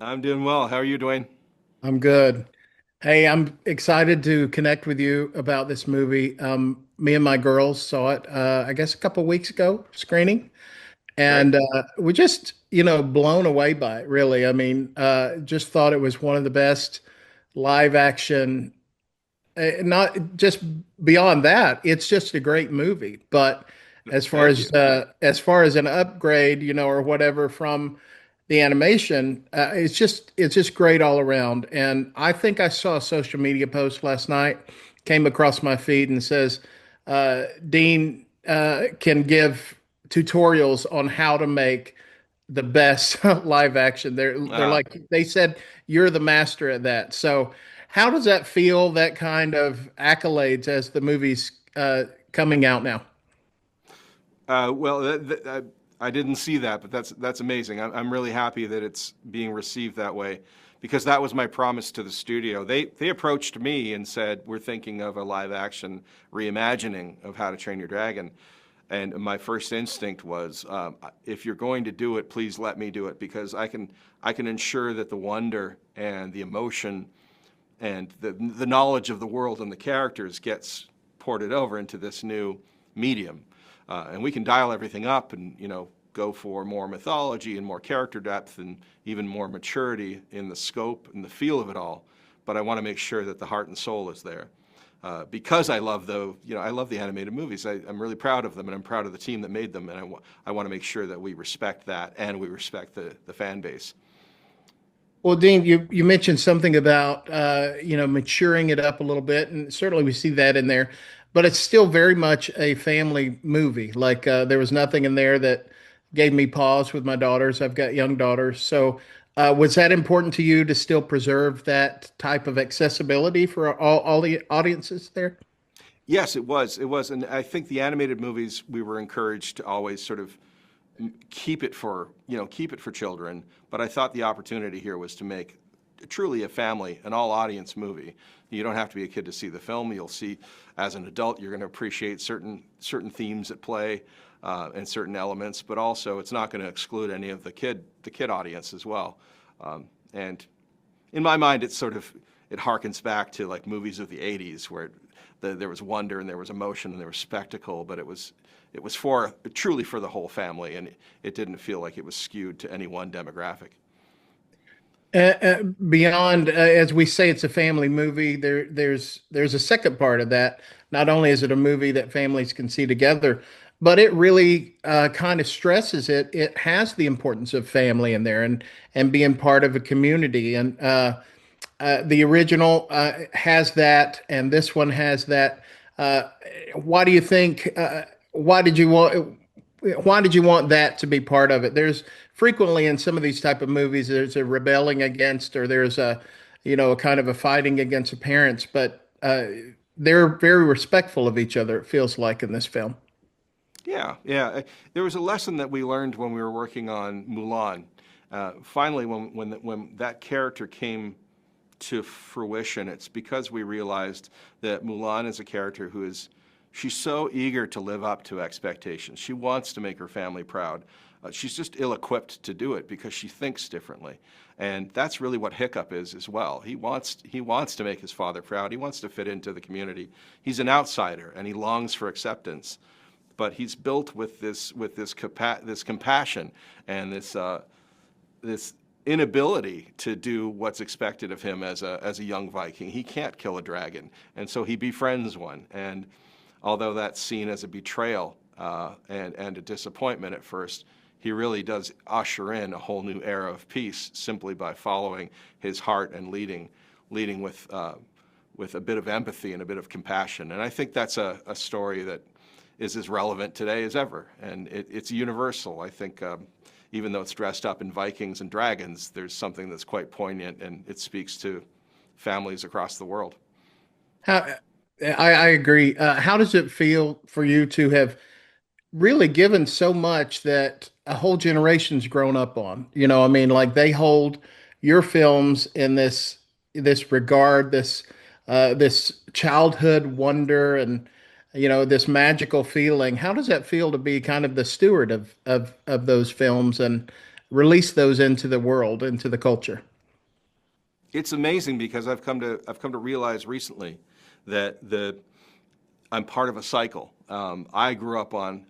I'm doing well. How are you, Dwayne? I'm good. Hey, I'm excited to connect with you about this movie. Me and my girls saw it, I guess, a couple weeks ago, screening, Great. and we just, blown away by it, really. I mean, just thought it was one of the best live action. Not just beyond that, it's just a great movie. But Thank you. as far as an upgrade, or whatever from the animation, it's just great all around. And I think I saw a social media post last night, came across my feed and says, Dean can give tutorials on how to make the best live action. They're Uh, like they said you're the master at that. So how does that feel? That kind of accolades as the movie's coming out now. well, I didn't see that, but that's amazing. I'm really happy that it's being received that way, because that was my promise to the studio. They approached me and said, "We're thinking of a live action reimagining of How to Train Your Dragon," and my first instinct was, if you're going to do it, please let me do it, because I can ensure that the wonder and the emotion and the knowledge of the world and the characters gets ported over into this new medium. And we can dial everything up and, go for more mythology and more character depth and even more maturity in the scope and the feel of it all. But I want to make sure that the heart and soul is there. Because I love the animated movies. I'm really proud of them, and I'm proud of the team that made them. And I want to make sure that we respect that and we respect the fan base. Well, Dean, you mentioned something about maturing it up a little bit, and certainly we see that in there, but it's still very much a family movie. Like there was nothing in there that gave me pause with my daughters. I've got young daughters, so was that important to you to still preserve that type of accessibility for all the audiences there? Yes, it was. It was. And I think the animated movies, we were encouraged to always sort of keep it for children. But I thought the opportunity here was to make truly a family, an all audience movie. You don't have to be a kid to see the film. You'll see, as an adult, you're going to appreciate certain themes at play, and certain elements, but also it's not going to exclude any of the kid audience as well. And in my mind, it harkens back to like movies of the '80s, where there was wonder and there was emotion and there was spectacle, but it was truly for the whole family, and it didn't feel like it was skewed to any one demographic. Beyond, as we say, it's a family movie. There's a second part of that. Not only is it a movie that families can see together, but it really kind of stresses it. It has the importance of family in there and being part of a community. And the original has that, and this one has that. Uh, why do you think? Why did you want? Why did you want that to be part of it? There's frequently in some of these type of movies, there's a rebelling against, or there's a kind of a fighting against the parents, but they're very respectful of each other. It feels like in this film. Yeah, yeah. There was a lesson that we learned when we were working on Mulan. Finally, when that character came to fruition, it's because we realized that Mulan is a character she's so eager to live up to expectations. She wants to make her family proud. She's just ill-equipped to do it because she thinks differently. And that's really what Hiccup is as well. He wants to make his father proud. He wants to fit into the community. He's an outsider and he longs for acceptance. But he's built with this compassion and this inability to do what's expected of him as a young Viking. He can't kill a dragon, and so he befriends one. And although that's seen as a betrayal and a disappointment at first, he really does usher in a whole new era of peace simply by following his heart and leading with a bit of empathy and a bit of compassion. And I think that's a story that is as relevant today as ever, and it's universal. I think even though it's dressed up in Vikings and dragons, there's something that's quite poignant, and it speaks to families across the world. How, I agree. How does it feel for you to have really given so much that a whole generation's grown up on? I mean, like they hold your films in this regard, this childhood wonder and this magical feeling. How does that feel to be kind of the steward of those films and release those into the world, into the culture? It's amazing because I've come to realize recently that I'm part of a cycle. I grew up on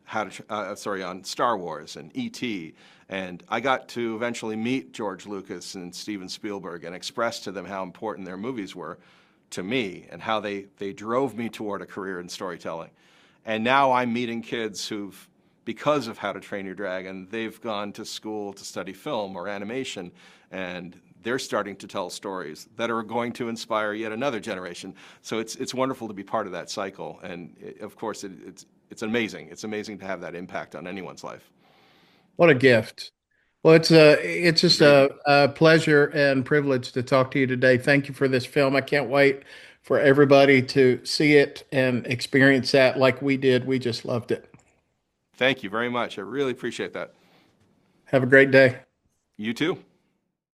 on Star Wars and E.T., and I got to eventually meet George Lucas and Steven Spielberg and express to them how important their movies were to me and how they drove me toward a career in storytelling. And now I'm meeting kids who've, because of How to Train Your Dragon, they've gone to school to study film or animation, and they're starting to tell stories that are going to inspire yet another generation. So it's wonderful to be part of that cycle, and of course it's amazing. It's amazing to have that impact on anyone's life. What a gift. Well, it's just Agreed. a pleasure and privilege to talk to you today. Thank you for this film. I can't wait for everybody to see it and experience that like we did. We just loved it. Thank you very much. I really appreciate that. Have a great day. You too.